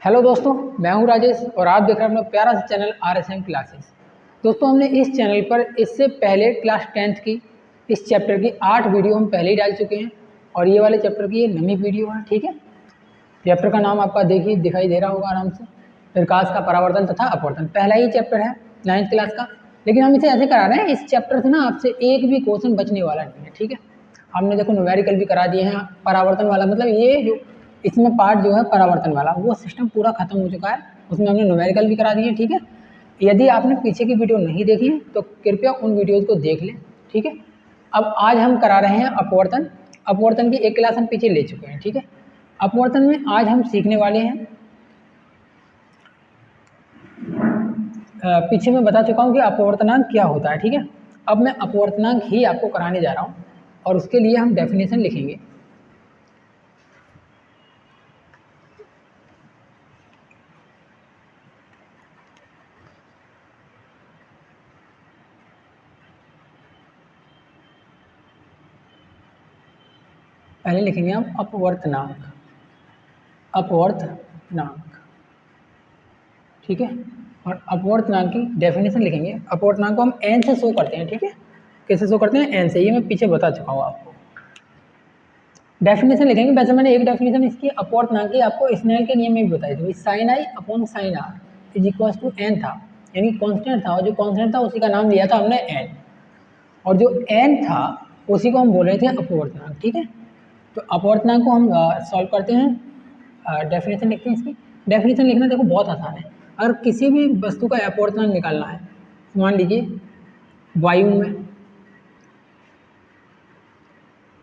Hello दोस्तों, मैं हूं राजेश और आप देख रहे हैं अपना प्यारा सा चैनल RSM क्लासेस। दोस्तों, हमने इस चैनल पर इससे पहले क्लास 10th की इस चैप्टर की 8 वीडियो हम पहले ही डाल चुके हैं और ये वाले चैप्टर की ये नई वीडियो है। ठीक है, चैप्टर का नाम आपका देखिए दिखाई दे रहा होगा आराम से, प्रकाश का परावर्तन तथा अपवर्तन। पहला ही चैप्टर है 9th क्लास का, लेकिन हम इसे ऐसे करा रहे हैं, इस चैप्टर से ना आपसे एक भी क्वेश्चन बचने वाला नहीं है। ठीक है, हमने देखो न्यूमेरिकल भी करा दिए हैं, परावर्तन वाला मतलब ये जो इसमें पार्ट जो है परावर्तन वाला वो सिस्टम पूरा खत्म हो चुका है, उसमें हमने न्यूमेरिकल भी करा दिए। ठीक है, यदि आपने पीछे की वीडियो नहीं देखी है तो कृपया उन वीडियोज़ को देख लें। ठीक है, अब आज हम करा रहे हैं अपवर्तन। अपवर्तन की एक क्लास हम पीछे ले चुके हैं। ठीक है, अपवर्तन में आज हम सीखने वाले हैं, पीछे मैं बता चुका हूँ कि अपवर्तनांक क्या होता है। ठीक है, अब मैं अपवर्तनांक ही आपको कराने जा रहा हूँ और उसके लिए हम डेफिनेशन लिखेंगे। पहले लिखेंगे हम अपवर्तनांक। अपवर्तनांक, ठीक है, और अपवर्तनांक की डेफिनेशन लिखेंगे। अपवर्तनांक को हम एन से शो करते हैं। ठीक है, कैसे शो करते हैं? एन से, ये मैं पीछे बता चुका हूँ आपको। डेफिनेशन लिखेंगे। वैसे मैंने एक डेफिनेशन इसकी अपवर्तनांक की आपको स्नेल के नियम में भी बताई थी, sine I upon sine R is equal to N था, यानी कॉन्स्टेंट था, और जो कॉन्स्टेंट था उसी का नाम लिया था हमने एन, और जो एन था उसी को हम बोल रहे थे अपवर्तनांक। ठीक है, तो अपवर्तनांक को हम सॉल्व करते हैं, डेफिनेशन लिखते हैं। इसकी डेफिनेशन लिखना देखो बहुत आसान है। अगर किसी भी वस्तु का अपवर्तनांक निकालना है, मान लीजिए वायु में,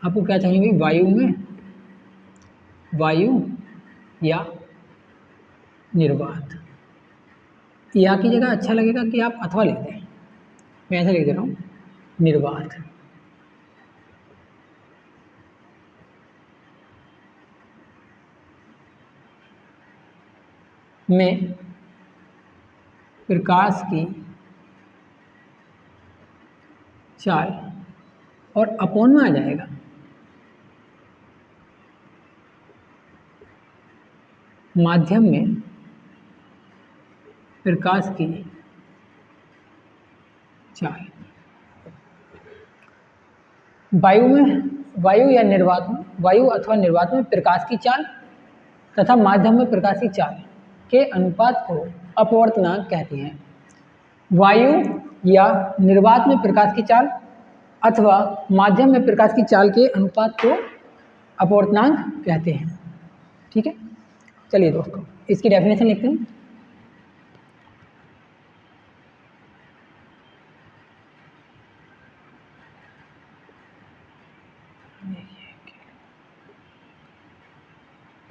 आपको क्या चाहिए भाई? वायु में, वायु या निर्वात। या की जगह अच्छा लगेगा कि आप अथवा लिख दें, मैं ऐसे लिख दे रहा हूँ, निर्वात में प्रकाश की चाल, और अपोन में आ जाएगा माध्यम में प्रकाश की चाल। वायु में, वायु या निर्वात में, वायु अथवा निर्वात में प्रकाश की चाल तथा माध्यम में प्रकाश की चाल के अनुपात को अपवर्तनांक कहते हैं। वायु या निर्वात में प्रकाश की चाल अथवा माध्यम में प्रकाश की चाल के अनुपात को अपवर्तनांक कहते हैं। ठीक है, चलिए दोस्तों इसकी डेफिनेशन लिखते हैं।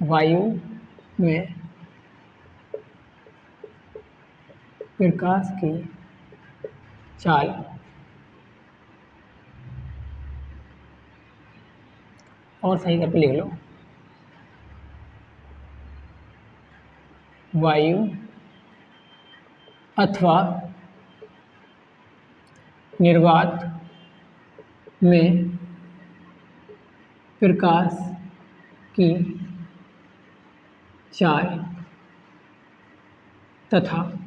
वायु में प्रकाश की चाल और सही करके लिख लो, वायु अथवा निर्वात में प्रकाश की चाल तथा माध्यम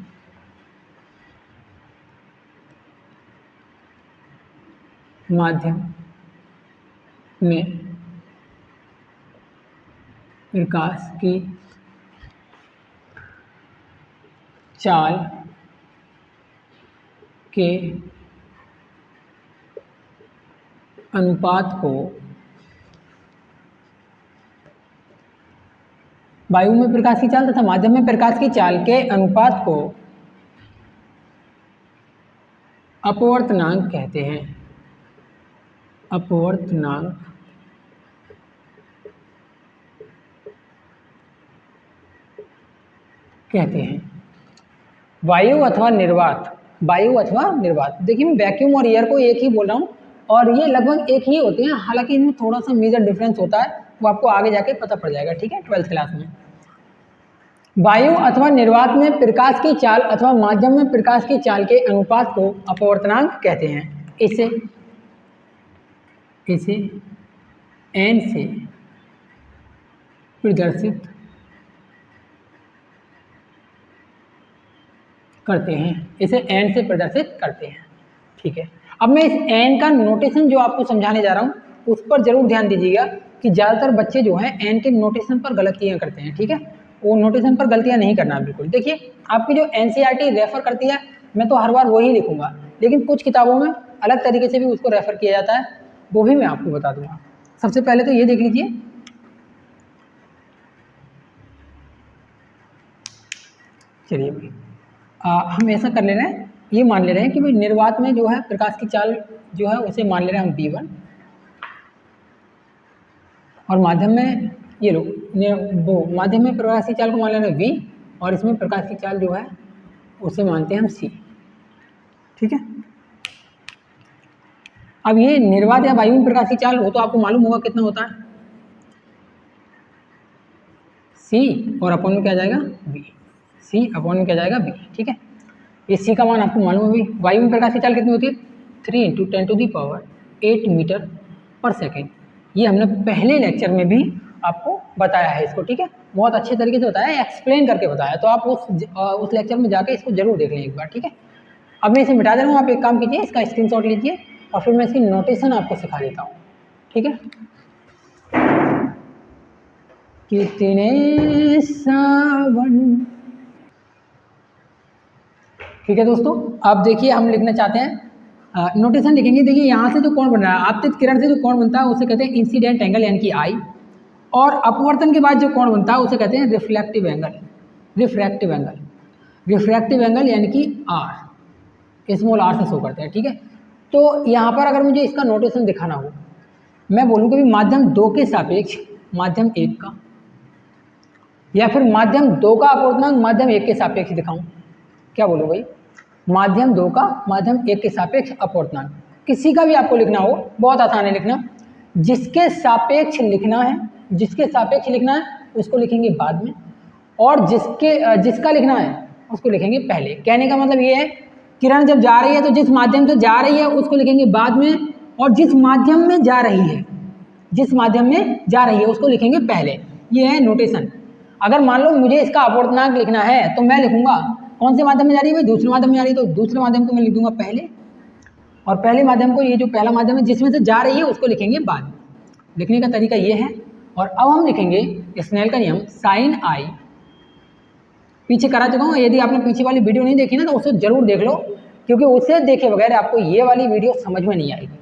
में प्रकाश की चाल के अनुपात को, वायु में प्रकाश की चाल तथा माध्यम में प्रकाश की चाल के अनुपात को अपवर्तनांक कहते हैं। अपवर्तनांक कहते हैं। वायु अथवा निर्वात, वायु अथवा निर्वात, देखिए मैं वैक्यूम और एयर को एक ही बोल रहा हूँ और ये लगभग एक ही होते हैं, हालांकि इनमें थोड़ा सा मेजर डिफरेंस होता है, वो आपको आगे जाके पता पड़ जाएगा। ठीक है, 12th क्लास में। वायु अथवा निर्वात में प्रकाश की चाल अथवा माध्यम में प्रकाश की चाल के अनुपात को अपवर्तनांक कहते हैं। इसे एन से प्रदर्शित करते हैं, इसे एन से प्रदर्शित करते हैं। ठीक है, अब मैं इस एन का नोटेशन जो आपको समझाने जा रहा हूँ उस पर जरूर ध्यान दीजिएगा कि ज़्यादातर बच्चे जो हैं एन के नोटेशन पर गलतियाँ करते हैं। ठीक है, वो नोटेशन पर गलतियाँ नहीं करना बिल्कुल। देखिए, आपकी जो एनसीईआरटी रेफर करती है, मैं तो हर बार वही लिखूंगा, लेकिन कुछ किताबों में अलग तरीके से भी उसको रेफर किया जाता है, वो भी मैं आपको बता दूंगा। सबसे पहले तो ये देख लीजिए, चलिए भाई हम ऐसा कर ले रहे हैं, ये मान ले रहे हैं कि भाई निर्वात में जो है प्रकाश की चाल जो है उसे मान ले रहे हैं हम v1, और माध्यम में ये लो वो माध्यम में प्रकाश की चाल को मान ले रहे हैं v, और इसमें प्रकाश की चाल जो है उसे मानते हैं हम c। ठीक है, अब ये निर्वात या वायु में प्रकाश की चाल हो तो आपको मालूम होगा कितना होता है c, और अपॉन में क्या जाएगा v, c अपॉन में क्या जाएगा v। ठीक है, ये c का मान आपको मालूम है। वायु में प्रकाश की चाल कितनी होती है 3 × 10⁸ मीटर पर सेकेंड। ये हमने पहले लेक्चर में भी आपको बताया है इसको। ठीक है, बहुत अच्छे तरीके से बताया, एक्सप्लेन करके बताया, तो आप उस लेक्चर में जाके इसको जरूर देख लें एक बार। ठीक है, अब मैं इसे मिटा दे रहा हूँ, आप एक काम कीजिए, इसका स्क्रीनशॉट लीजिए और फिर मैं इसकी नोटेशन आपको सिखा देता हूँ। ठीक है, कितने सावन। ठीक है दोस्तों, अब देखिए हम लिखना चाहते हैं नोटेशन लिखेंगे। देखिए यहाँ से जो कोण बन रहा है, आपतित किरण से जो कोण बनता है उसे कहते हैं इंसिडेंट एंगल यानी कि आई, और अपवर्तन के बाद जो कोण बनता है उसे कहते हैं reflective angle. Refractive angle, refractive angle यानी कि आर, स्मॉल आर से शो करते हैं। ठीक है, तो यहाँ पर अगर मुझे इसका नोटेशन दिखाना हो, मैं बोलूँ कि माध्यम 2 के सापेक्ष माध्यम 1 का, या फिर माध्यम 2 का अपवर्तनांक माध्यम 1 के सापेक्ष दिखाऊं, क्या बोलूँ भाई, माध्यम 2 का माध्यम 1 के सापेक्ष अपवर्तनांक, किसी का भी आपको लिखना हो, बहुत आसान है लिखना। जिसके सापेक्ष लिखना है, जिसके सापेक्ष लिखना है उसको लिखेंगे बाद में, और जिसका लिखना है उसको लिखेंगे पहले। कहने का मतलब ये है, किरण जब जा रही है तो जिस माध्यम से जा रही है उसको लिखेंगे बाद में, और जिस माध्यम में जा रही है, जिस माध्यम में जा रही है उसको लिखेंगे पहले। ये है नोटेशन। अगर मान लो मुझे इसका अपवर्तनांक लिखना है तो मैं लिखूंगा कौन से माध्यम में जा रही है भाई, दूसरे माध्यम में जा रही है, तो दूसरे माध्यम को मैं लिख दूंगा पहले, और पहले माध्यम को, ये जो पहला माध्यम है जिसमें से जा रही है उसको लिखेंगे बाद में। लिखने का तरीका ये है। और अब हम लिखेंगे स्नेल का नियम साइन आई, पीछे करा चुका हूँ, यदि आपने पीछे वाली वीडियो नहीं देखी ना तो उसे जरूर देख लो, क्योंकि उसे देखे बगैर आपको ये वाली वीडियो समझ में नहीं आएगी।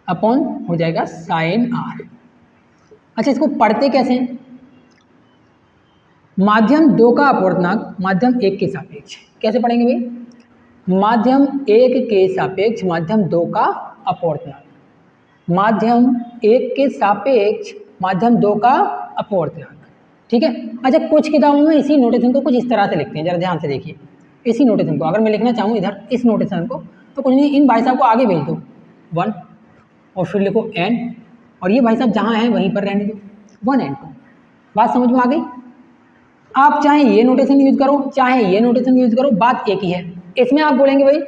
अपॉन हो जाएगा साइन आर। अच्छा, इसको पढ़ते कैसे हैं? माध्यम 2 का अपवर्तनांक माध्यम 1 के सापेक्ष, कैसे पढ़ेंगे भाई, माध्यम 1 के सापेक्ष माध्यम 2 का अपवर्तनांक, माध्यम 1 के सापेक्ष माध्यम 2 का अपवर्तनांक। ठीक है, अच्छा कुछ किताबों में इसी नोटेशन को कुछ इस तरह से लिखते हैं, जरा ध्यान से देखिए। इसी नोटेशन को अगर मैं लिखना चाहूँ इधर इस नोटेशन को, तो कुछ नहीं, इन भाई साहब को आगे भेज दो 1 और फिर लिखो n, और ये भाई साहब जहाँ हैं वहीं पर रहने दो 1 and 2। बात समझ में आ गई? आप चाहे ये नोटेशन यूज करो चाहे ये नोटेशन यूज करो, बात एक ही है। इसमें आप बोलेंगे भाई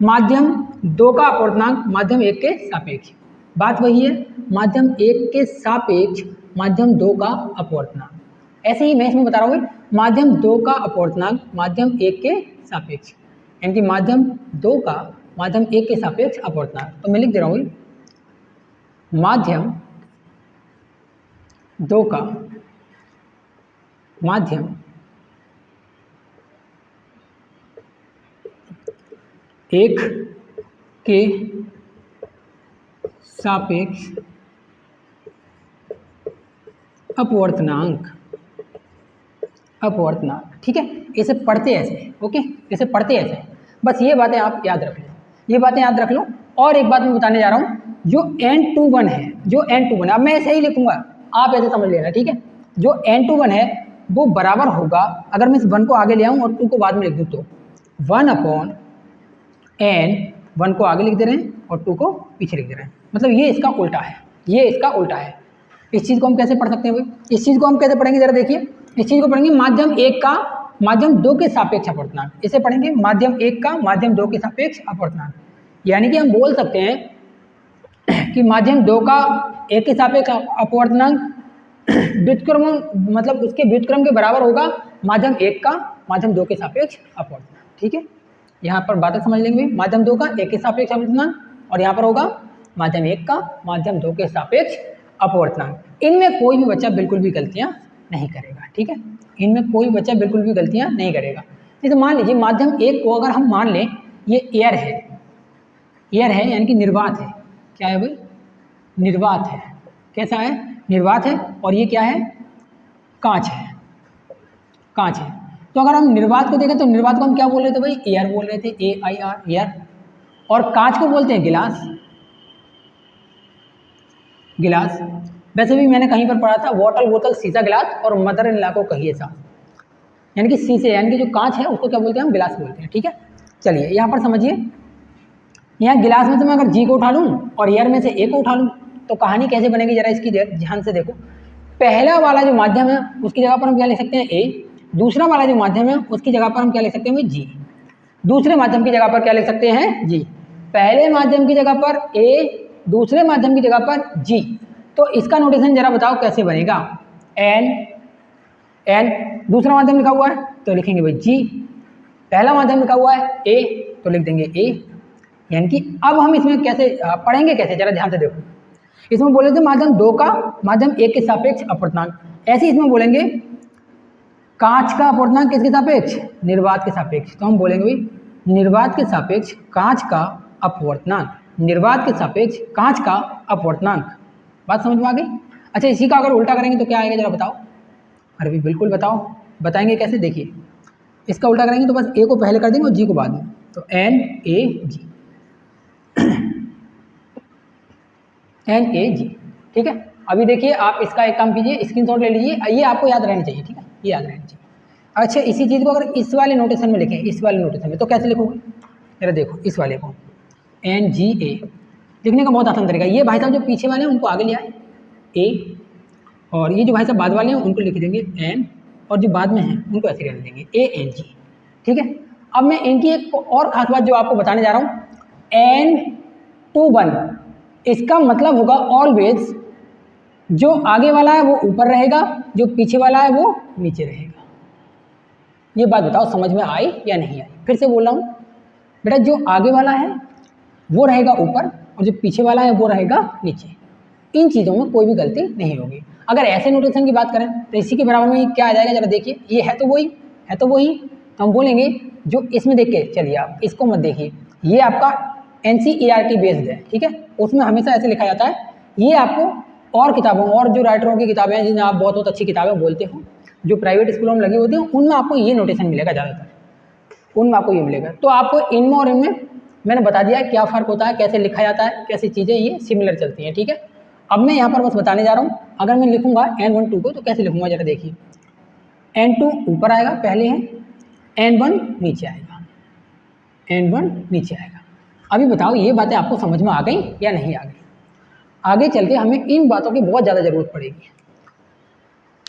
माध्यम 2 का अपवर्तनांक माध्यम 1 के सापेक्ष, बात वही है, माध्यम 1 के सापेक्ष माध्यम 2 का अपवर्तनांक। ऐसे ही मैं इसमें बता रहा हूँ माध्यम 2 का अपवर्तनांक माध्यम 1 के सापेक्ष, यानी कि माध्यम 2 का माध्यम 1 के सापेक्ष अपवर्तनांक। तो मैं लिख दे रहा हूँ माध्यम 2 का माध्यम 1 के सापेक्ष अपवर्तनांक। ठीक है, इसे पढ़ते ऐसे, ओके, इसे पढ़ते ऐसे, बस ये बातें आप याद रख लो, ये बातें याद रख लो। और एक बात मैं बताने जा रहा हूँ, जो n21 है, जो n21 है, अब मैं ऐसे ही लिखूंगा, आप ऐसे समझ लेना। ठीक है, जो n21 है वो बराबर होगा, अगर मैं इस 1 को आगे ले आऊँ और 2 को बाद में लिख दूँ तो 1/n, 1 को आगे लिख दे रहे हैं और 2 को पीछे लिख दे रहे हैं, मतलब ये इसका उल्टा है, ये इसका उल्टा है। इस चीज़ को हम कैसे पढ़ सकते हैं भाई, इस चीज़ को हम कैसे पढ़ेंगे जरा देखिए। इस चीज़ को पढ़ेंगे माध्यम 1 का माध्यम 2 के सापेक्ष अपवर्तनांक, इसे पढ़ेंगे माध्यम 1 का माध्यम 2 के सापेक्ष अपवर्तनांक। यानी कि हम बोल सकते हैं कि माध्यम 2 का 1 के सापेक्ष अपवर्तनांक व्युत्क्रम, मतलब उसके व्युत्क्रम के बराबर होगा माध्यम 1 का माध्यम 2 के सापेक्ष अपवर्तनांक। ठीक है, यहाँ पर बातें समझ लेंगे। माध्यम 2 का 1 के सापेक्ष अपवर्तनांक और यहाँ पर होगा माध्यम 1 का माध्यम 2 के सापेक्ष अपवर्तनांक। इनमें कोई भी बच्चा बिल्कुल भी गलतियाँ नहीं करेगा। ठीक है, इनमें कोई बच्चा बिल्कुल भी गलतियाँ नहीं करेगा। जैसे मान लीजिए माध्यम 1 को अगर हम मान लें ये एयर है, एयर है यानी कि निर्वात है। क्या है भाई? निर्वात है। कैसा है? निर्वात है। और ये क्या है? कांच है, कांच है। तो अगर हम निर्वात को देखें तो निर्वात को हम क्या बोल रहे थे भाई? एयर बोल रहे थे, AIR, एयर। और कांच को बोलते हैं गिलास, गिलास। वैसे भी मैंने कहीं पर पढ़ा था वाटर बोतल, शीशा, गिलास और मदर इन लॉ को कहिए साहब, यानी कि शीशे यानी कि जो कांच है उसको क्या बोलते हैं? हम गिलास बोलते हैं। ठीक है, चलिए यहाँ पर समझिए। यहाँ गिलास में से मैं अगर जी को उठा लूँ और एयर में से ए को उठा लूँ तो कहानी कैसे बनेगी जरा इसकी ध्यान से देखो। पहला वाला जो माध्यम है उसकी जगह पर हम क्या लिख सकते हैं? ए। दूसरा वाला जो माध्यम है उसकी जगह पर हम क्या लिख सकते हैं? जी। दूसरे माध्यम की जगह पर क्या लिख सकते हैं? जी। पहले माध्यम की जगह पर ए, दूसरे माध्यम की जगह पर जी। तो इसका नोटेशन जरा बताओ कैसे बनेगा? N, N. दूसरा माध्यम लिखा हुआ है तो लिखेंगे भाई जी। पहला माध्यम लिखा हुआ है ए तो लिख देंगे ए। यानी कि अब हम इसमें कैसे पढ़ेंगे, कैसे जरा ध्यान से देखो। इसमें बोले थे माध्यम 2 का माध्यम 1 के सापेक्ष अपवर्तनांक, ऐसे इसमें बोलेंगे कांच का अपवर्तनांक किसके सापेक्ष? निर्वात के सापेक्ष। तो हम बोलेंगे भाई निर्वात के सापेक्ष कांच का अपवर्तनांक, निर्वात के सापेक्ष कांच का अपवर्तनांक। बात समझ में आ गई? अच्छा, इसी का अगर उल्टा करेंगे तो क्या आएगा जरा बताओ? अरे भाई बिल्कुल बताओ, बताएंगे कैसे? देखिए, इसका उल्टा करेंगे तो बस ए को पहले कर देंगे और जी को बाद में, तो NaG, NaG। ठीक है, अभी देखिए आप इसका एक काम कीजिए, स्क्रीनशॉट ले लीजिए, ये आपको याद रहनी चाहिए। ठीक है, ये याद रहनी चाहिए। अच्छा, इसी चीज़ को अगर इस वाले नोटेशन में लिखें, इस वाले नोटेशन में, तो कैसे लिखोगे? जरा देखो इस वाले को NGA लिखने का बहुत आसान तरीका। ये भाई साहब जो पीछे वाले हैं उनको आगे ले आए ए, और ये जो भाई साहब बाद वाले हैं उनको लिख देंगे N, और जो बाद में हैं उनको ऐसे रहने देंगे ANG। ठीक है, अब मैं इनकी एक और खास बात जो आपको बताने जा रहा हूँ, N21 इसका मतलब होगा ऑलवेज जो आगे वाला है वो ऊपर रहेगा, जो पीछे वाला है वो नीचे रहेगा। ये बात बताओ समझ में आई या नहीं आई? फिर से बोल रहा हूँ बेटा, जो आगे वाला है वो रहेगा ऊपर और जो पीछे वाला है वो रहेगा नीचे। इन चीज़ों में कोई भी गलती नहीं होगी। अगर ऐसे नोटेशन की बात करें तो इसी के बराबर में क्या आ जाएगा जरा देखिए, ये है तो वही, है तो वही। तो हम बोलेंगे जो इसमें देख के, चलिए आप इसको मत देखिए, ये आपका NCERT बेस्ड है। ठीक है, उसमें हमेशा ऐसे लिखा जाता है। ये आपको और किताबों और जो राइटरों की किताबें हैं जिन्हें आप बहुत बहुत अच्छी किताबें बोलते हो, जो प्राइवेट स्कूलों में लगी होती हैं, उनमें आपको ये नोटेशन मिलेगा ज़्यादातर, उनमें आपको ये मिलेगा। तो आपको इनमें और इनमें मैंने बता दिया है क्या फ़र्क होता है, कैसे लिखा जाता है, कैसी चीज़ें ये सिमिलर चलती हैं। ठीक है, अब मैं यहाँ पर बस बताने जा रहा हूँ। अगर मैं लिखूँगा N12 को तो कैसे लिखूँगा जरा देखिए, N2 ऊपर आएगा पहले है, N1 नीचे आएगा, N1 नीचे आएगा। अभी बताओ ये बातें आपको समझ में आ गई या नहीं आ गई? आगे चल के हमें इन बातों की बहुत ज़्यादा ज़रूरत पड़ेगी।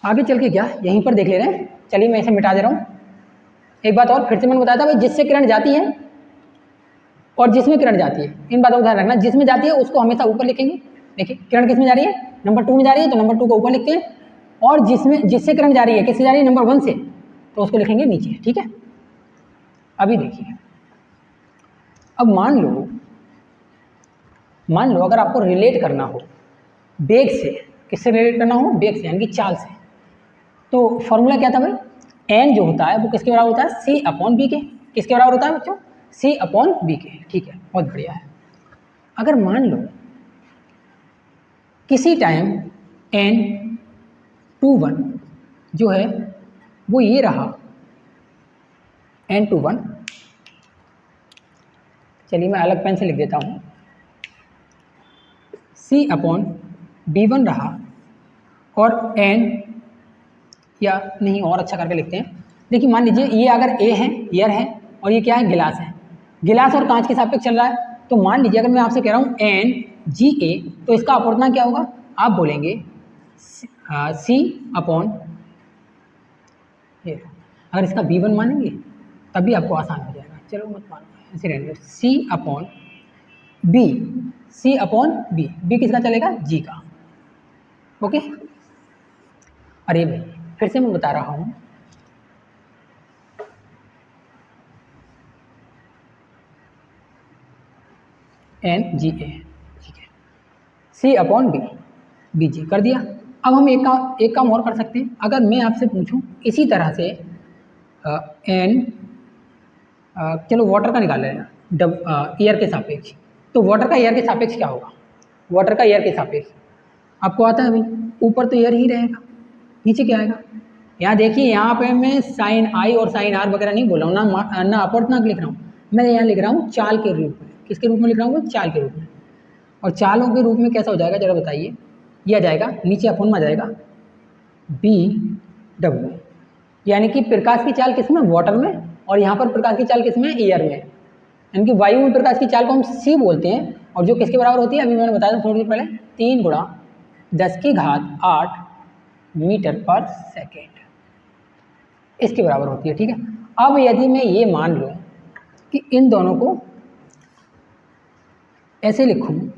आगे चल के क्या यहीं पर देख ले रहे हैं। चलिए मैं इसे मिटा दे रहा हूँ। एक बात और फिर से मैंने बताया था भाई, जिससे किरण जाती है और जिसमें किरण जाती है, इन बातों का ध्यान रखना। जिसमें जाती है उसको हमेशा ऊपर लिखेंगे। देखिए किरण किस में जा रही है? नंबर 2 में जा रही है, तो नंबर 2 को ऊपर लिखते हैं। और जिससे किरण जा रही है, किससे जा रही है? नंबर 1 से, तो उसको लिखेंगे नीचे। ठीक है, अभी देखिए, अब मान लो अगर आपको रिलेट करना हो वेग से, किससे रिलेट करना हो? वेग से, यानी कि चाल से। तो फॉर्मूला क्या था भाई? एन जो होता है वो किसके बराबर होता है? C/B के। किसके बराबर होता है बच्चों? C/B के। ठीक है, बहुत बढ़िया है। अगर मान लो किसी टाइम N21 जो है वो ये रहा, N21, चलिए मैं अलग पेन से लिख देता हूँ, C/B1 रहा, और N, या नहीं और अच्छा करके लिखते हैं। देखिए मान लीजिए ये अगर A है, एयर है, और ये क्या है? गिलास है। गिलास और कांच के सापेक्ष चल रहा है। तो मान लीजिए अगर मैं आपसे कह रहा हूँ NGA, तो इसका अपवर्तनांक क्या होगा? आप बोलेंगे C/, अगर इसका B1 मानेंगे तभी आपको आसान हो जाएगा। चलो मत मानो, ऐसे रहने दो। C/B, C/B, B किसका चलेगा? G का। ओके, अरे भाई फिर से मैं बता रहा हूँ, एन जी ए, ठीक है, सी अपॉन बी, बी जी कर दिया। अब हम एक काम और कर सकते हैं। अगर मैं आपसे पूछूं इसी तरह से एन, चलो वाटर का निकाल लेना एयर के सापेक्ष, तो वाटर का एयर के सापेक्ष क्या होगा? वाटर का एयर के सापेक्ष आपको आता है भाई, ऊपर तो एयर ही रहेगा, नीचे क्या आएगा? यहाँ देखिए, यहाँ पे मैं साइन आई और साइन आर वगैरह नहीं बोल रहा हूँ, ना अपवर्तनांक लिख रहा हूँ, मैं यहाँ लिख रहा हूँ चाल के रूप में। किसके रूप में लिख रहा हूँ? चाल के रूप में। और चालों के रूप में कैसा हो जाएगा जरा बताइए? यह आ जाएगा, नीचे अपोन में आ जाएगा बी डब्ल्यू, यानी कि प्रकाश की चाल किस में? वाटर में, और यहाँ पर प्रकाश की चाल किस में? एयर में। यानी कि वायु में प्रकाश की चाल को हम सी बोलते हैं, और जो किसके बराबर होती है अभी मैंने बताया थोड़ी देर पहले, 3 गुणा 10⁸ मीटर पर सेकेंड, इसके बराबर होती है। ठीक है, अब यदि मैं ये मान लूँ कि इन दोनों को ऐसे लिखूँ,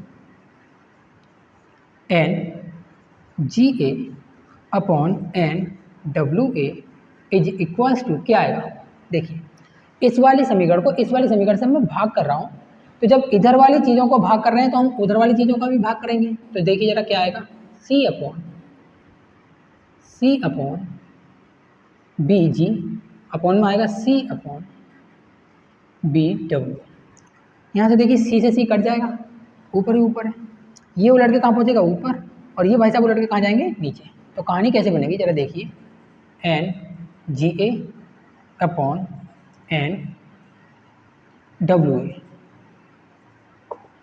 N G A upon N W A is equals to क्या आएगा? देखिए, इस वाली समीकरण को इस वाली समीकरण से मैं भाग कर रहा हूँ, तो जब इधर वाली चीज़ों को भाग कर रहे हैं तो हम उधर वाली चीज़ों का भी भाग करेंगे। तो देखिए जरा क्या आएगा? सी अपॉन बी जी अपॉन में आएगा सी अपॉन बी डब्ल्यू। यहाँ से देखिए सी से सी कट जाएगा, ऊपर ही ऊपर है, ये उलट के कहाँ पहुँचेगा? ऊपर, और ये भाई साहब उलट के कहाँ जाएंगे? नीचे। तो कहानी कैसे बनेगी जरा देखिए, N G A upon N W A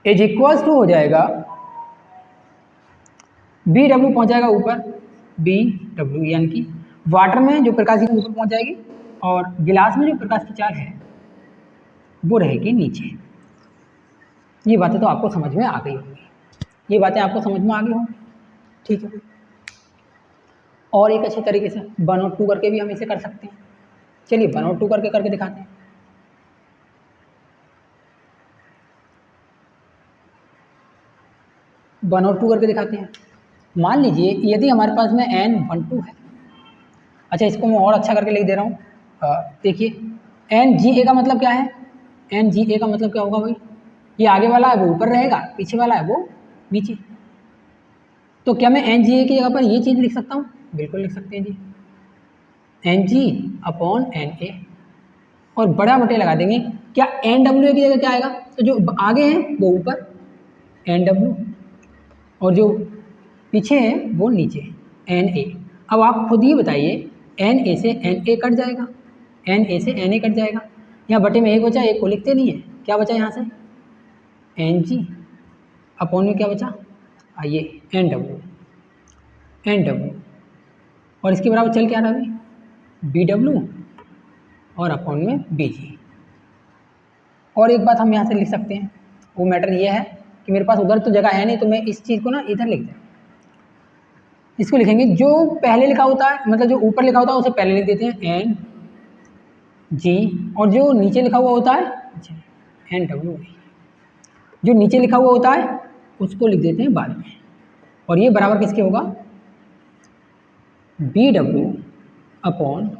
is equals to हो जाएगा, बी डब्ल्यू पहुँच जाएगा ऊपर, बी डब्ल्यू यानी कि वाटर में जो प्रकाश की ऊपर पहुँच जाएगी, और गिलास में जो प्रकाश की चाल है वो रहेगी नीचे। ये बातें तो आपको समझ में आ गई होंगी, ये बातें आपको समझ में आ गई होंगी। ठीक है, और एक अच्छे तरीके से 1 और 2 करके भी हम इसे कर सकते हैं। चलिए 1 और 2 करके दिखाते हैं। वन और 2 करके दिखाते हैं। मान लीजिए यदि हमारे पास में n12 है, अच्छा इसको मैं और अच्छा करके लिख दे रहा हूँ। देखिए एन जी ए का मतलब क्या है? एन जी ए का मतलब क्या होगा भाई? ये आगे वाला है वो ऊपर रहेगा, पीछे वाला है वो नीचे। तो क्या मैं एन जी ए की जगह पर ये चीज़ लिख सकता हूँ? बिल्कुल लिख सकते हैं जी, N G upon N A, और बड़ा बटे लगा देंगे। क्या एन डब्ल्यू ए की जगह क्या आएगा? तो जो आगे है वो ऊपर एन डब्ल्यू, और जो पीछे है वो नीचे एन ए। अब आप खुद ही बताइए, एन ए से एन ए कट जाएगा, एन ए से एन ए कट जाएगा, यहाँ बटे में एक बचा, एक को लिखते नहीं है, क्या बचा यहाँ से? एन जी अपॉन में क्या बचा? आइए एन डब्ल्यू, और इसके बराबर चल क्या रहा अभी? बी डब्ल्यू, और अपॉन में बी जी। और एक बात हम यहाँ से लिख सकते हैं, वो मैटर ये है कि मेरे पास उधर तो जगह है नहीं, तो मैं इस चीज़ को ना इधर लिख दें, इसको लिखेंगे जो पहले लिखा होता है, मतलब जो ऊपर लिखा होता है उसे पहले लिख देते हैं एन जी, और जो नीचे लिखा हुआ होता है एन डब्ल्यू, जो नीचे लिखा हुआ होता है उसको लिख देते हैं बाद में, और ये बराबर किसके होगा? बी डब्ल्यू अपॉन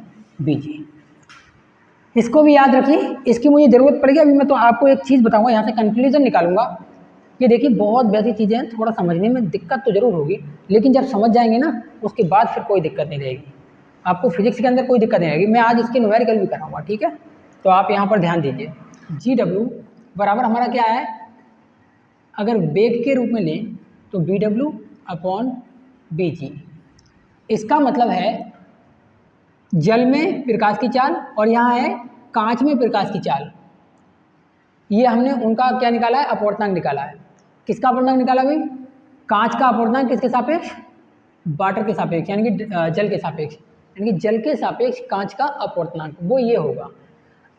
बी जी। इसको भी याद रखिए, इसकी मुझे ज़रूरत पड़ेगी। अभी मैं तो आपको एक चीज़ बताऊंगा, यहाँ से कंक्लूजन निकालूंगा। ये देखिए बहुत वैसी चीज़ें हैं, थोड़ा समझने में दिक्कत तो ज़रूर होगी, लेकिन जब समझ जाएंगे ना उसके बाद फिर कोई दिक्कत नहीं रहेगी, आपको फिजिक्स के अंदर कोई दिक्कत नहीं रहेगी। मैं आज इसके न्यूमेरिकल भी कराऊंगा, ठीक है? तो आप यहाँ पर ध्यान दीजिए, जी डब्ल्यू बराबर हमारा क्या है? अगर वेग के रूप में लें तो बी डब्ल्यू अपॉन बी जी। इसका मतलब है जल में प्रकाश की चाल, और यहाँ है कांच में प्रकाश की चाल। ये हमने उनका क्या निकाला है? अपवर्तनांक निकाला है। किसका अपवर्तनांक निकाला भाई? कांच का अपवर्तनांक किसके सापेक्ष? वाटर के सापेक्ष, यानी कि जल के सापेक्ष, यानी कि जल के सापेक्ष कांच का अपवर्तनांक वो ये होगा।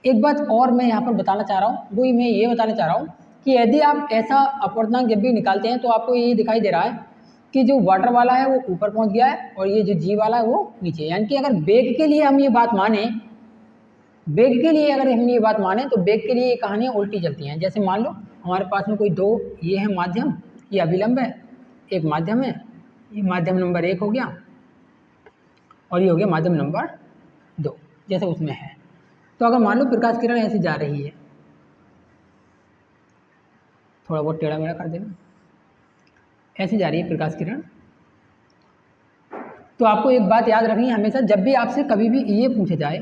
एक बात और मैं यहाँ पर बताना चाह रहा हूँ, वो मैं ये बताना चाह रहा हूँ कि यदि आप ऐसा अपवर्तनांक जब भी निकालते हैं तो आपको ये दिखाई दे रहा है कि जो वाटर वाला है वो ऊपर पहुँच गया है, और ये जो जी वाला है वो नीचे। यानी कि अगर वेग के लिए हम ये बात माने, वेग के लिए अगर हम ये बात माने तो वेग के लिए ये कहानियाँ उल्टी चलती हैं। जैसे मान लो हमारे पास में कोई दो ये है माध्यम, ये अभिलंब है, एक माध्यम है, ये माध्यम नंबर 1 हो गया, और ये हो गया माध्यम नंबर 2, जैसे उसमें है। तो अगर मान लो प्रकाश किरण ऐसे जा रही है, थोड़ा बहुत टेढ़ा मेढ़ा कर देना। ऐसे जा रही है प्रकाश किरण। तो आपको एक बात याद रखनी है हमेशा, जब भी आपसे कभी भी ये पूछे जाए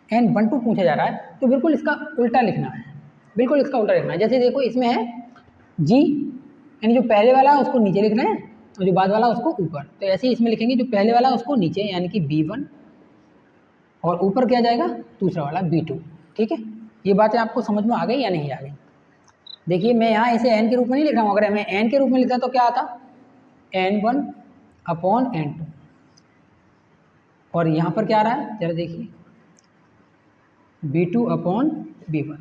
N12 पूछा जा रहा है तो बिल्कुल इसका उल्टा लिखना है, बिल्कुल इसका उल्टा लिखना है। जैसे देखो इसमें है G, यानी जो पहले वाला है उसको नीचे लिखना है और जो बाद वाला उसको ऊपर। तो ऐसे ही इसमें लिखेंगे जो पहले वाला उसको नीचे यानी कि B1 और ऊपर क्या जाएगा दूसरा वाला B2। ठीक है, ये बातें आपको समझ में आ गई या नहीं आ गई? देखिए मैं यहाँ ऐसे N के रूप में नहीं लिख रहा हूँ, अगर मैं N के रूप में लिखता तो क्या आता N1/N2, और यहाँ पर क्या आ रहा है जरा देखिए B2/B1।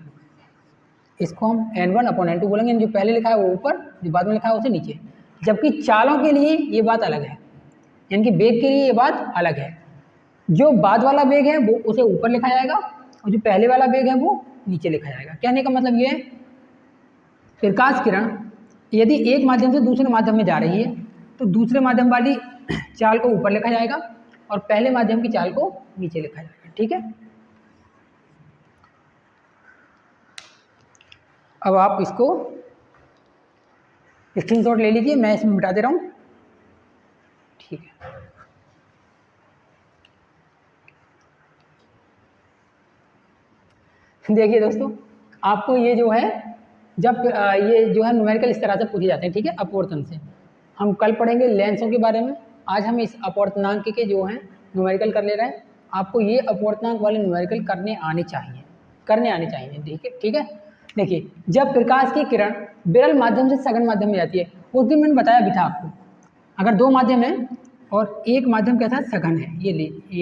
इसको हम N1/N2 बोलेंगे, जो पहले लिखा है वो ऊपर, जो बाद में लिखा है उसे नीचे। जबकि चालों के लिए ये बात अलग है, यानी कि वेग के लिए ये बात अलग है। जो बाद वाला वेग है वो उसे ऊपर लिखा जाएगा और जो पहले वाला वेग है वो नीचे लिखा जाएगा। कहने का मतलब ये है प्रकाश किरण यदि एक माध्यम से दूसरे माध्यम में जा रही है तो दूसरे माध्यम वाली चाल को ऊपर लिखा जाएगा और पहले माध्यम की चाल को नीचे लिखा जाएगा। ठीक है, अब आप इसको स्क्रीनशॉट ले लीजिए, मैं इसमें मिटा दे रहा हूँ। ठीक है, देखिए दोस्तों आपको ये जो है जब ये जो है न्यूमेरिकल इस तरह से पूछे जाते हैं। ठीक है, अपवर्तन से हम कल पढ़ेंगे लेंसों के बारे में, आज हम इस अपवर्तनांक के जो है न्यूमेरिकल कर ले रहे हैं। आपको ये अपवर्तनांक वाले न्यूमेरिकल करने आने चाहिए। ठीक है, देखिए जब प्रकाश की किरण विरल माध्यम से सघन माध्यम में जाती है, उस दिन मैंने बताया भी था आपको, अगर दो माध्यम है और एक माध्यम कैसा सघन है, ये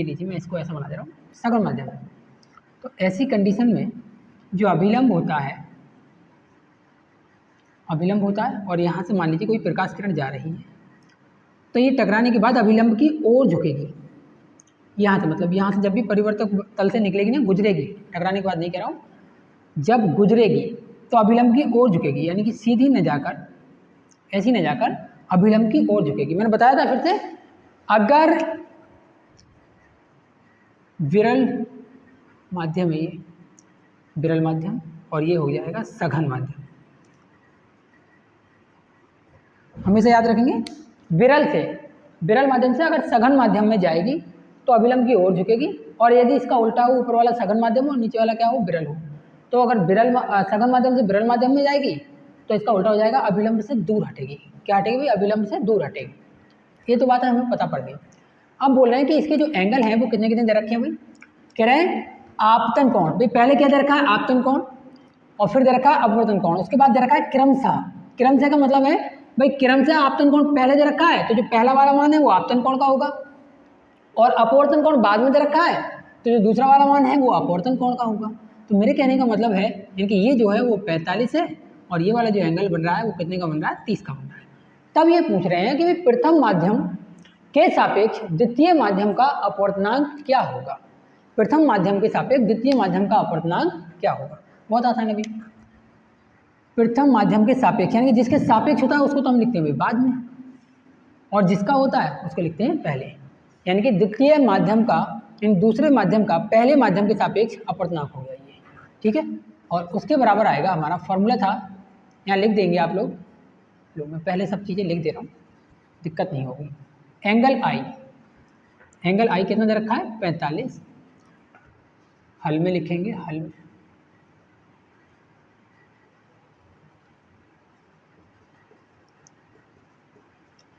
लीजिए मैं इसको ऐसा बना दे रहा हूँ, सघन माध्यम है, तो ऐसी कंडीशन में जो अभिलंब होता है और यहाँ से मान लीजिए कोई प्रकाश किरण जा रही है तो ये टकराने के बाद अभिलंब की ओर झुकेगी। यहाँ से मतलब यहाँ से जब भी परिवर्तक तल से निकलेगी ना, गुजरेगी, टकराने के बाद नहीं कह रहा हूँ, जब गुजरेगी तो अभिलंब की ओर झुकेगी, यानी कि सीधी न जाकर ऐसी न जाकर अभिलंब की ओर झुकेगी। मैंने बताया था फिर से, अगर विरल माध्यम है ये विरल माध्यम और ये हो जाएगा सघन माध्यम, हमेशा याद रखेंगे। विरल माध्यम से अगर सघन माध्यम में जाएगी तो अभिलंब की ओर झुकेगी, और यदि इसका उल्टा हो, ऊपर वाला सघन माध्यम हो और नीचे वाला क्या हो विरल हो, तो अगर सघन माध्यम से विरल माध्यम में जाएगी तो इसका उल्टा हो जाएगा, अभिलंब से दूर हटेगी। क्या हटेगी भाई? अभिलंब से दूर हटेगी। ये तो बात है हमें पता पड़ गई। अब बोल रहे हैं कि इसके जो एंगल हैं वो कितने कितने दे रखे हैं भाई? कह रहे हैं आपतन कोण, भाई पहले क्या दे रखा है आपतन कोण, और फिर दे रखा है अपवर्तन कोण, उसके बाद दे रखा है क्रमशः। क्रमशः का मतलब है भाई क्रमशः आपतन कोण पहले दे रखा है तो जो पहला वाला मान है वो आपतन कोण का होगा, और अपवर्तन कोण बाद में दे रखा है तो जो दूसरा वाला मान है वो अपवर्तन कोण का होगा। तो मेरे कहने का मतलब है कि ये जो है वो 45 है और ये वाला जो एंगल बन रहा है वो कितने का बन रहा है? 30 का बन रहा है। तब ये पूछ रहे हैं कि प्रथम माध्यम के सापेक्ष द्वितीय माध्यम का अपवर्तनांक क्या होगा? प्रथम माध्यम के सापेक्ष द्वितीय माध्यम का अपवर्तनांक क्या होगा? बहुत आसान है भाई। प्रथम माध्यम के सापेक्ष यानी कि जिसके सापेक्ष होता है उसको तो हम लिखते हैं भाई बाद में, और जिसका होता है उसको लिखते हैं पहले। यानी कि द्वितीय माध्यम का इन दूसरे माध्यम का पहले माध्यम के सापेक्ष अपवर्तनांक हो गया ये। ठीक है, और उसके बराबर आएगा, हमारा फॉर्मूला था, यहाँ लिख देंगे आप लोग, मैं पहले सब चीज़ें लिख दे रहा हूँ, दिक्कत नहीं होगी। एंगल आई कितना दे रखा है? 45। हल में लिखेंगे, हल में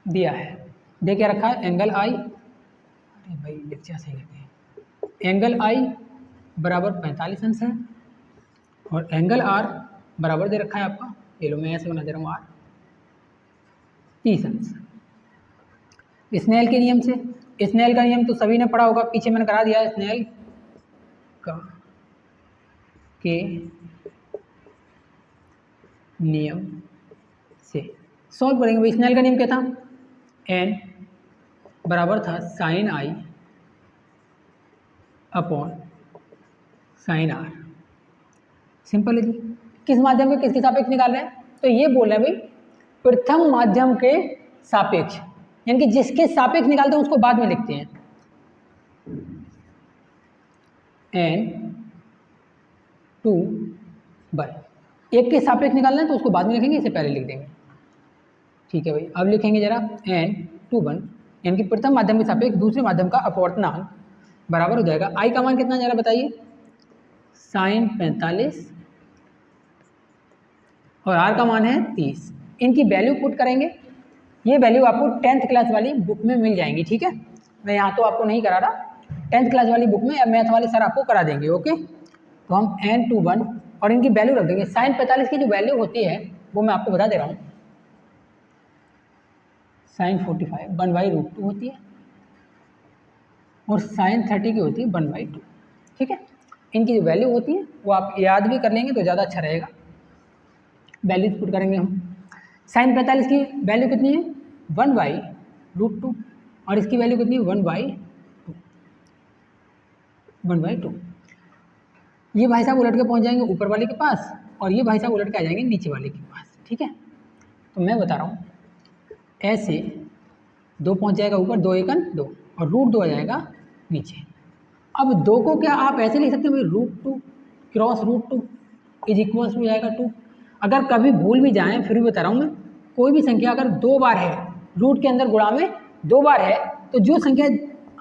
दिया है, दे क्या रखा है? एंगल आई, अरे भाई लेक्चर सही करते हैं, एंगल आई बराबर 45 अंश है और एंगल आर बराबर दे रखा है आपका, ये लो मैं ऐसे बना दे रहा हूँ, आर 30 अंश। स्नेल के नियम से, स्नेल का नियम तो सभी ने पढ़ा होगा, पीछे मैंने करा दिया स्नेल का के नियम से सॉल्व करेंगे भाई। स्नेल का नियम क्या था? एन बराबर था sine I upon sine R. Simple है जी। किस माध्यम के किसके सापेक्ष निकाल रहे हैं? तो ये बोल रहे हैं भाई प्रथम माध्यम के सापेक्ष, यानी कि जिसके सापेक्ष निकालते हैं उसको बाद में लिखते हैं। N2 बाय एक के सापेक्ष निकालना है तो उसको बाद में लिखेंगे, इसे पहले लिख देंगे। ठीक है भाई, अब लिखेंगे जरा n21 यानी कि प्रथम माध्यम के सापेक्ष दूसरे माध्यम का अपवर्तनांक बराबर हो जाएगा, i का मान कितना जरा बताइए, sin 45 और r का मान है 30। इनकी वैल्यू पुट करेंगे, ये वैल्यू आपको 10th क्लास वाली बुक में मिल जाएंगी। ठीक है, मैं यहाँ तो आपको नहीं करा रहा, 10th क्लास वाली बुक में या मैथ वाले सर आपको करा देंगे। ओके, तो हम n21 और इनकी वैल्यू रख देंगे। sin 45 की जो वैल्यू होती है वो मैं आपको बता दे रहा हूँ, sin 45 1/√2 होती है और sin 30 की होती है 1/2। ठीक है, इनकी जो वैल्यू होती है वो आप याद भी कर लेंगे तो ज़्यादा अच्छा रहेगा। वैल्यूज पुट करेंगे हम, sin 45 की वैल्यू कितनी है 1/√2 और इसकी वैल्यू कितनी है 1/2। ये भाई साहब उलट के पहुंच जाएंगे ऊपर वाले के पास और ये भाई साहब उलट के आ जाएंगे नीचे वाले के पास। ठीक है, तो मैं बता रहा हूँ, ऐसे 2 पहुंच जाएगा ऊपर, 2 1 2 और √2 आ जाएगा नीचे। अब 2 को क्या आप ऐसे लिख सकते हैं भाई, √2 क्रॉस √2 इज इक्वल्स हो जाएगा 2। अगर कभी भूल भी जाएं, फिर भी बता रहा हूँ मैं, कोई भी संख्या अगर 2 बार है, रूट के अंदर गुणा में 2 बार है, तो जो संख्या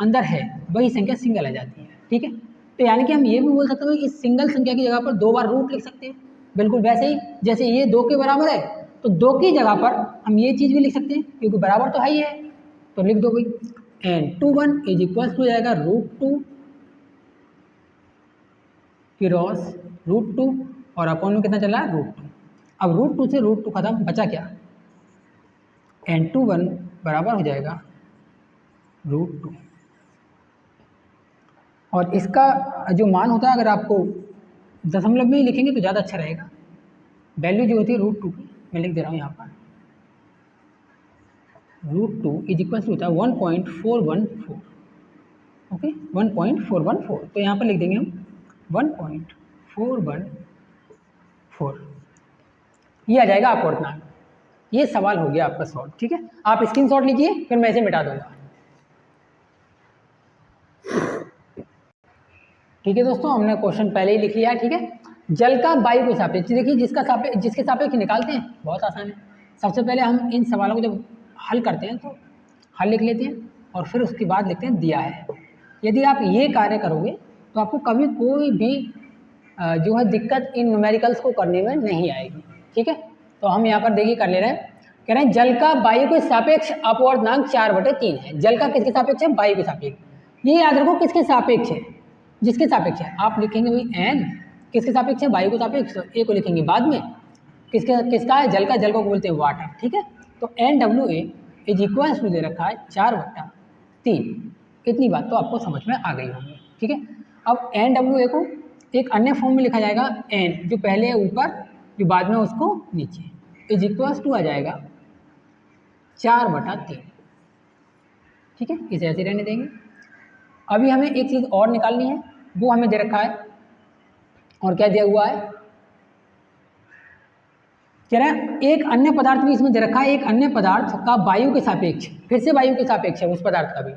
अंदर है वही संख्या सिंगल आ जाती है। ठीक है, तो यानी कि हम ये भी बोल सकते हैं कि इस सिंगल संख्या की जगह पर 2 बार रूट लिख सकते हैं। बिल्कुल वैसे ही जैसे ये 2 के बराबर है तो 2 की जगह पर हम ये चीज़ भी लिख सकते हैं, क्योंकि बराबर तो है ही है, तो लिख दो भाई n21 इज इक्वल्स हो जाएगा √2 क्रॉस √2 और अपॉन में कितना चला है √2। अब √2 से √2 खत्म, बचा क्या, n21 बराबर हो जाएगा √2 और इसका जो मान होता है अगर आपको दशमलव में ही लिखेंगे तो ज़्यादा अच्छा रहेगा। वैल्यू जो होती है √2 की मैं लिख दे रहा हूँ यहाँ पर, √2 इज इक्वल टू होता है 1.414। ओके, 1.414, तो यहाँ पर लिख देंगे हम 1.414, ये आ जाएगा अपवर्तनांक। ये सवाल हो गया आपका सॉल्व। ठीक है, आप स्क्रीनशॉट लीजिए, फिर मैं इसे मिटा दूंगा। ठीक है दोस्तों, हमने क्वेश्चन पहले ही लिख लिया है। ठीक है, जल का वायु के सापेक्ष, देखिए जिसके सापेक्ष निकालते हैं बहुत आसान है। सबसे पहले हम इन सवालों को जब हल करते हैं तो हल लिख लेते हैं और फिर उसके बाद लिखते हैं दिया है। यदि आप ये कार्य करोगे तो आपको कभी कोई भी जो है दिक्कत इन न्यूमेरिकल्स को करने में नहीं आएगी। ठीक है, तो हम यहाँ पर देखिए कर ले रहे हैं, कह रहे हैं जल का वायु के सापेक्ष अपवर्तनांक 4/3 है। जल का किसके सापेक्ष है, वायु के सापेक्ष। ये याद रखो किसके सापेक्ष है, जिसके सापेक्ष है। आप लिखेंगे भाई एन किसके सापेक्ष है, वायु के सापेक्ष, तो ए को लिखेंगे बाद में। किसका है, जल का, जल को बोलते हैं वाटर। ठीक है, तो NWA इज इक्वल्स टू दे रखा है 4/3। इतनी बात तो आपको समझ में आ गई होगी। ठीक है, अब NWA को एक अन्य फॉर्म में लिखा जाएगा, n जो पहले है ऊपर, जो बाद में उसको नीचे, इज इक्वल्स टू आ जाएगा 4/3। ठीक है, इसे ऐसे रहने देंगे। अभी हमें एक चीज़ और निकालनी है, वो हमें दे रखा है, और क्या दिया हुआ है, कह रहा है एक अन्य पदार्थ भी इसमें दे रखा है। एक अन्य पदार्थ का वायु के सापेक्ष, फिर से वायु के सापेक्ष है उस पदार्थ का भी,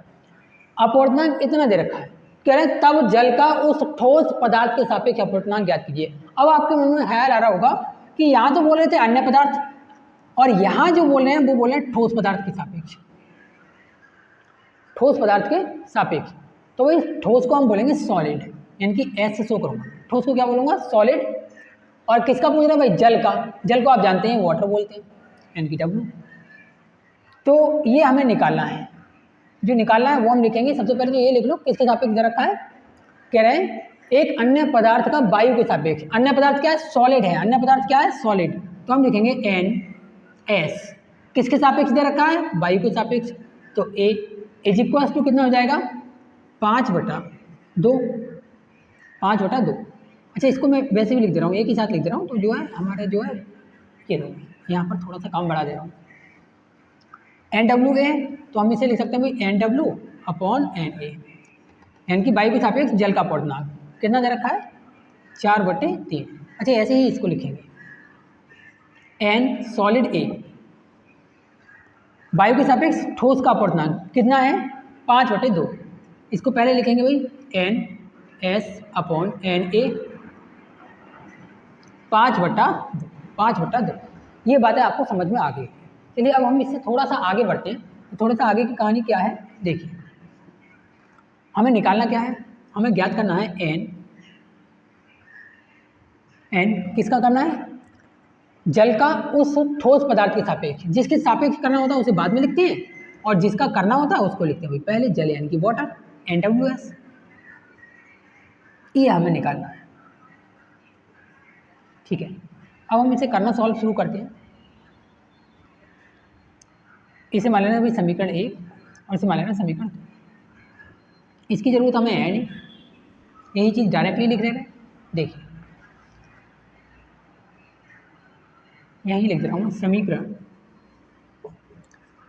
अपवर्तनांक इतना दे रखा है। कह रहे हैं तब जल का उस ठोस पदार्थ के सापेक्ष अपवर्तनांक ज्ञात कीजिए। अब आपके मन में ख्याल आ रहा होगा कि यहाँ तो बोल रहे थे अन्य पदार्थ, और यहाँ जो बोल रहे हैं वो बोल रहे हैं ठोस पदार्थ के सापेक्ष, ठोस पदार्थ के सापेक्ष। तो वही ठोस को हम बोलेंगे सॉलिड, यानी कि एस से शो करूँगा, ठोस को क्या बोलूँगा, सॉलिड। और किसका पूछ रहा है भाई, जल का। जल को आप जानते हैं वाटर बोलते हैं, यानी कि W। तो ये हमें निकालना है, जो निकालना है वो हम लिखेंगे। सबसे पहले तो ये लिख लो किसके सापेक्ष दे रखा है, कह रहे हैं एक अन्य पदार्थ का वायु के सापेक्ष। अन्य पदार्थ क्या है, सॉलिड है। अन्य पदार्थ क्या है, सॉलिड। तो हम लिखेंगे NS, किसके सापेक्ष दे रखा है, वायु के सापेक्ष। तो A इज इक्वल टू कितना हो जाएगा, 5/2, 5/2। अच्छा, इसको मैं वैसे भी लिख दे रहा हूँ, एक ही साथ लिख दे रहा हूँ, तो जो है हमारे जो है ये लो, यहाँ पर थोड़ा सा काम बढ़ा दे रहा हूँ। NWA, तो हम इसे लिख सकते हैं भाई NW/NA, यानी कि वायु के सापेक्ष जल का अपवर्तनांक कितना दे रखा है, 4/3। अच्छा, ऐसे ही इसको लिखेंगे N सॉलिड A, वायु के सापेक्ष ठोस का अपवर्तनांक कितना है, 5/2। इसको पहले लिखेंगे भाई NS/NA, 5/2। ये बातें आपको समझ में आ गई। चलिए अब हम इससे थोड़ा सा आगे बढ़ते हैं। थोड़ा सा आगे की कहानी क्या है देखिए। हमें निकालना क्या है, हमें ज्ञात करना है एन किसका करना है, जल का उस ठोस पदार्थ के सापेक्ष। जिसके सापेक्ष करना होता है उसे बाद में लिखते हैं और जिसका करना होता है उसको लिखते हैं पहले। जल यानी कि वाटर, NWS, ये हमें निकालना है। ठीक है, अब हम इसे करना सॉल्व शुरू करते हैं। इसे मान लेना भाई समीकरण 1 और इसे मान लेना समीकरण 2। इसकी जरूरत हमें है नहीं, यही चीज़ डायरेक्टली लिख रहे हैं। देखिए यहीं लिख रहा हूँ, समीकरण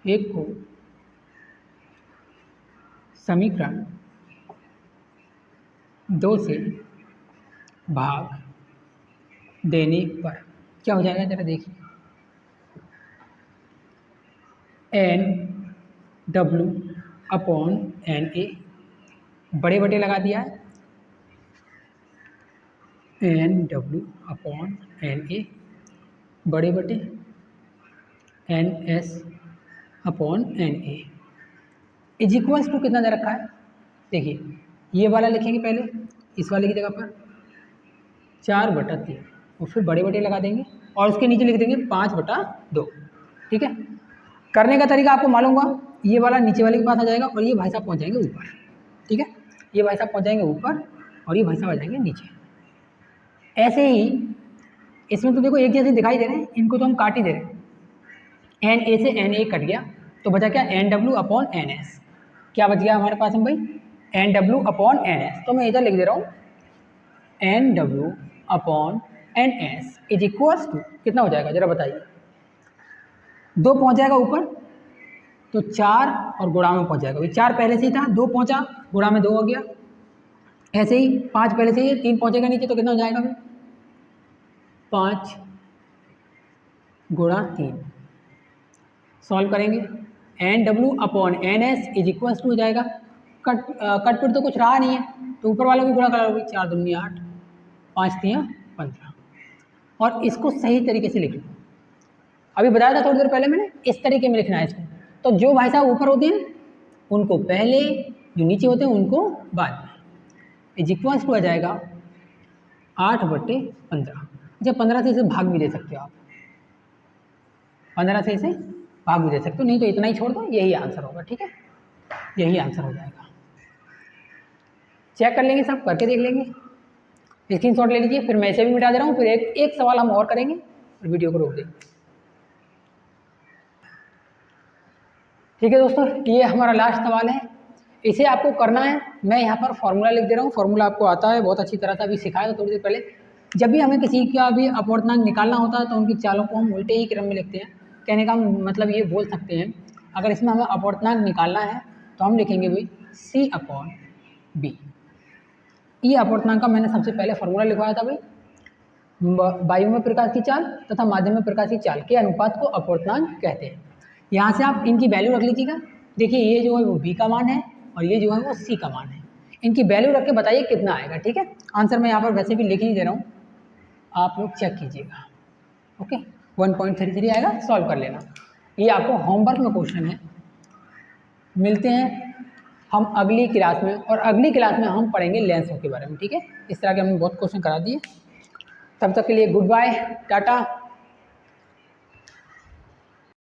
1 को समीकरण 2 से भाग देने पर क्या हो जाएगा जरा देखिए। NW/NA बड़े बटे लगा दिया है, NW/NA बड़े बटे NS/NA इज इक्वल्स टू कितना दे रखा है देखिए। ये वाला लिखेंगे पहले इस वाले की जगह पर 4/3 और फिर बड़े बटे लगा देंगे और उसके नीचे लिख देंगे 5/2। ठीक है, करने का तरीका आपको मालूम हुआ। ये वाला नीचे वाले के पास आ जाएगा और ये भाई साहब पहुँच जाएंगे ऊपर। ठीक है, ये भाई साहब पहुँच जाएंगे ऊपर और ये भाई साहब आ जाएंगे नीचे। ऐसे ही इसमें तो देखो एक जैसे दिखाई दे रहे हैं, इनको तो हम काट ही दे रहे हैं। NA से NA कट गया तो बचा क्या, NW/NS। क्या बच गया हमारे पास में भाई, NW/NS। तो मैं इधर लिख दे रहा हूँ NW/NS इज इक्वल्स टू कितना हो जाएगा जरा बताइए। 2 पहुँच जाएगा ऊपर तो 4 और गुणा में पहुँच जाएगा। 4 पहले से ही था, 2 पहुँचा, गुणा में 2 हो गया। ऐसे ही 5 पहले से ही है, 3 पहुँचेगा नीचे तो कितना हो जाएगा भाई, 5 गुणा 3। सॉल्व करेंगे NW/NS इज इक्वल्स टू हो जाएगा, कट तो कुछ रहा नहीं है तो ऊपर वाला भी गुणा करा लोगे। 4 दूनी 8, 5 3 15 और इसको सही तरीके से लिख लो। अभी बताया था थोड़ी देर पहले मैंने, इस तरीके में लिखना है इसको। तो जो भाई साहब ऊपर होते हैं उनको पहले, जो नीचे होते हैं उनको बाद में। इज इक्वल्स टू आ जाएगा 8/15। अच्छा 15 से इसे भाग भी दे सकते हो आप, 15 से इसे भाग भी दे सकते हो, नहीं तो इतना ही छोड़ दो, यही आंसर होगा। ठीक है, यही आंसर हो जाएगा। चेक कर लेंगे, सब करके देख लेंगे, स्क्रीनशॉट ले लीजिए। फिर मैं इसे भी मिटा दे रहा हूँ, फिर एक सवाल हम और करेंगे और वीडियो को रोक देंगे। ठीक है दोस्तों, ये हमारा लास्ट सवाल है। इसे आपको करना है, मैं यहाँ पर फॉर्मूला लिख दे रहा हूँ। फॉर्मूला आपको आता है बहुत अच्छी तरह से, अभी सिखाया था थोड़ी देर पहले। जब भी हमें किसी का भी अपवर्तनांक निकालना होता है तो उनकी चालों को हम उल्टे ही क्रम में लिखते हैं। कहने का मतलब ये बोल सकते हैं, अगर इसमें हमें अपवर्तनांक निकालना है तो हम लिखेंगे भाई C/B। ये अपवर्तनांक का मैंने सबसे पहले फॉर्मूला लिखवाया था भाई। वायु में प्रकाश की चाल तथा माध्यम में प्रकाश की चाल के अनुपात को अपवर्तनांक कहते हैं। यहाँ से आप इनकी वैल्यू रख लीजिएगा। देखिए ये जो है वो B का मान है और ये जो है वो C का मान है। इनकी वैल्यू रख के बताइए कितना आएगा। ठीक है, आंसर मैं यहाँ पर वैसे भी लिख ही दे रहा हूँ, आप लोग चेक कीजिएगा। ओके, 1.33 आएगा, सॉल्व कर लेना। ये आपको होमवर्क में क्वेश्चन है। मिलते हैं हम अगली क्लास में, और अगली क्लास में हम पढ़ेंगे लेंसों के बारे में। ठीक है, इस तरह के हमने बहुत क्वेश्चन करा दिए। तब तक के लिए गुड बाय, टाटा।